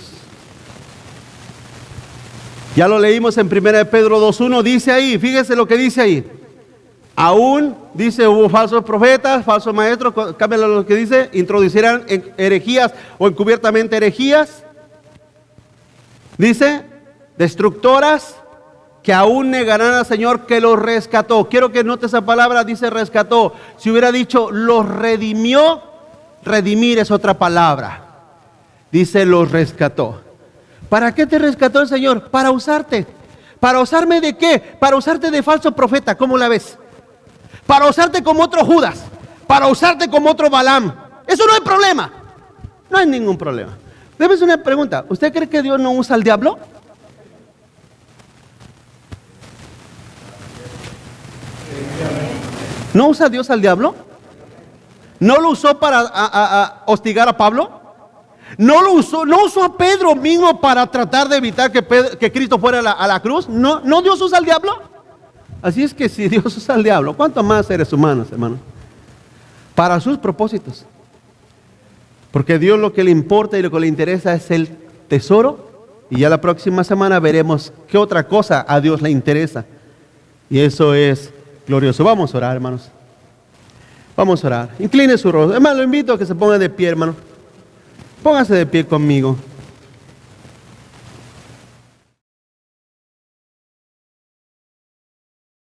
Ya lo leímos en 1 de Pedro 2:1, dice ahí, fíjese lo que dice ahí. Aún, dice, hubo falsos profetas, falsos maestros, cámbialo lo que dice, introducirán herejías o encubiertamente herejías. Dice, destructoras, que aún negarán al Señor que los rescató. Quiero que note esa palabra, dice rescató. Si hubiera dicho los redimió, redimir es otra palabra. Dice los rescató. ¿Para qué te rescató el Señor? Para usarte. ¿Para usarme de qué? Para usarte de falso profeta, ¿cómo la ves? Para usarte como otro Judas, para usarte como otro Balaam. Eso no hay problema. No hay ningún problema. Debe ser una pregunta. ¿Usted cree que Dios no usa al diablo? ¿No usa Dios al diablo? ¿No lo usó para hostigar a Pablo? ¿No usó a Pedro mismo para tratar de evitar que Cristo fuera a la cruz? ¿No Dios usa al diablo? Así es que si Dios usa al diablo, ¿cuánto más seres humanos, hermano? Para sus propósitos. Porque a Dios lo que le importa y lo que le interesa es el tesoro. Y ya la próxima semana veremos qué otra cosa a Dios le interesa. Y eso es glorioso. Vamos a orar, hermanos. Vamos a orar. Incline su rostro. Hermano, lo invito a que se ponga de pie, hermano. Póngase de pie conmigo.